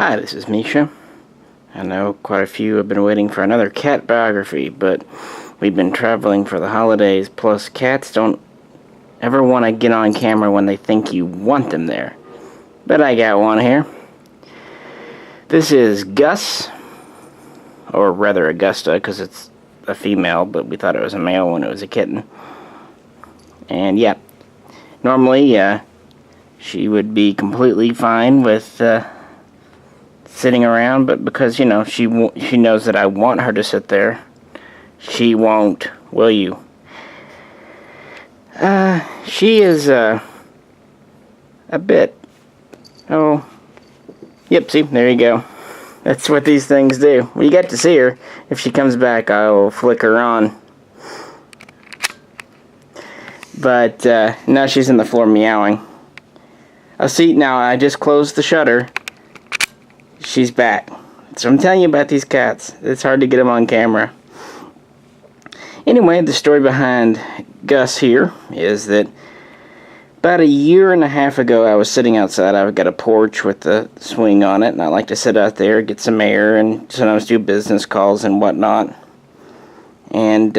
Hi, this is Misha. I know quite a few have been waiting for another cat biography, but we've been traveling for the holidays, plus cats don't ever want to get on camera when they think you want them there. But I got one here. This is Gus, or rather Augusta, because it's a female, but we thought it was a male when it was a kitten. And yeah, normally she would be completely fine with sitting around, but because, she knows that I want her to sit there, she won't. Will you? She is a bit, yep, see, there you go. That's what these things do. Well, you get to see her. If she comes back, I will flick her on. But now she's in the floor meowing. Oh, see, now I just closed the shutter. She's back. So I'm telling you about these cats. It's hard to get them on camera. Anyway, the story behind Gus here is that about a year and a half ago, I was sitting outside. I've got a porch with a swing on it, and I like to sit out there, get some air, and sometimes do business calls and whatnot. And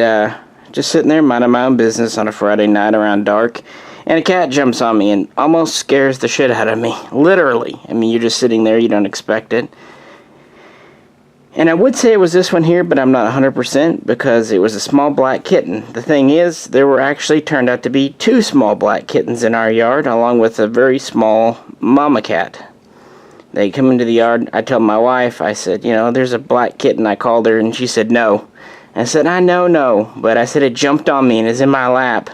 just sitting there, minding my own business on a Friday night around dark, and a cat jumps on me and almost scares the shit out of me. Literally. I mean, you're just sitting there, you don't expect it. And I would say it was this one here, but I'm not 100% because it was a small black kitten. The thing is, there were actually turned out to be two small black kittens in our yard, along with a very small mama cat. They come into the yard. I told my wife, I said, there's a black kitten. I called her, and she said no. I said, I know, no. But I said it jumped on me and is in my lap.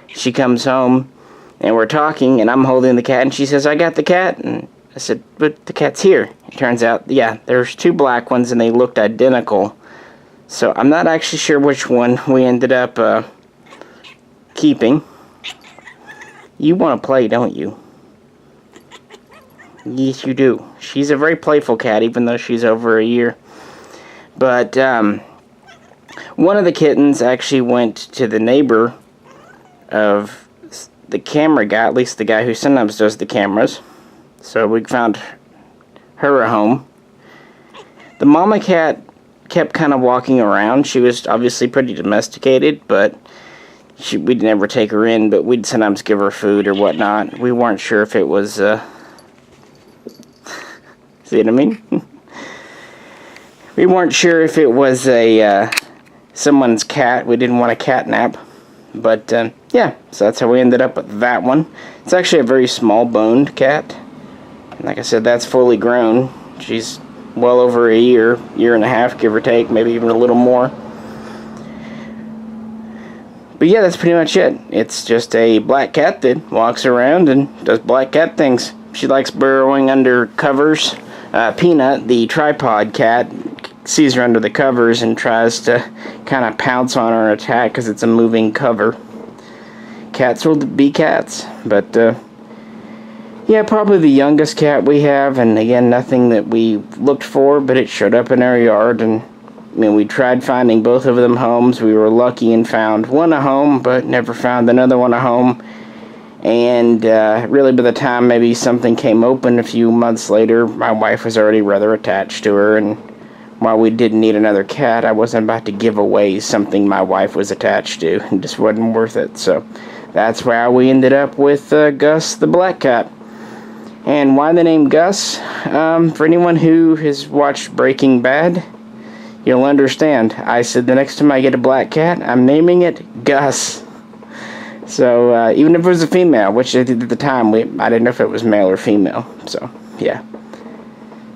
She comes home, and we're talking, and I'm holding the cat, and she says, I got the cat. And I said, but the cat's here. It turns out, yeah, there's two black ones, and they looked identical. So I'm not actually sure which one we ended up keeping. You want to play, don't you? Yes, you do. She's a very playful cat, even though she's over a year. But one of the kittens actually went to the neighbor of the camera guy, at least the guy who sometimes does the cameras. So we found her a home. The mama cat kept kind of walking around. She was obviously pretty domesticated, but we'd never take her in, but we'd sometimes give her food or whatnot. We weren't sure if it was, see what I mean? We weren't sure if it was someone's cat. We didn't want a catnap. But, yeah, so that's how we ended up with that one. It's actually a very small-boned cat. Like I said, that's fully grown. She's well over a year and a half, give or take, maybe even a little more. But yeah, that's pretty much it. It's just a black cat that walks around and does black cat things. She likes burrowing under covers. Peanut, the tripod cat, sees her under the covers and tries to kind of pounce on her and attack because it's a moving cover. Cats will be cats, but yeah, probably the youngest cat we have, and again, nothing that we looked for, but it showed up in our yard, and we tried finding both of them homes. We were lucky and found one a home, but never found another one a home. And really, by the time maybe something came open a few months later, my wife was already rather attached to her, and while we didn't need another cat, I wasn't about to give away something my wife was attached to. It just wasn't worth it. So that's why we ended up with Gus the black cat. And why the name Gus? For anyone who has watched Breaking Bad, you'll understand. I said the next time I get a black cat, I'm naming it Gus. So even if it was a female, which at the time I didn't know if it was male or female. So yeah.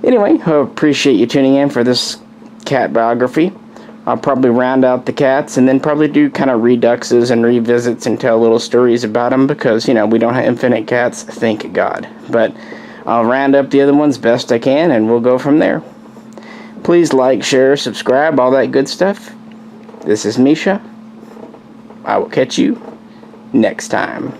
Anyway, I appreciate you tuning in for this cat biography. I'll probably round out the cats and then probably do kind of reduxes and revisits and tell little stories about them because, we don't have infinite cats, thank God. But I'll round up the other ones best I can and we'll go from there. Please like, share, subscribe, all that good stuff. This is Misha. I will catch you next time.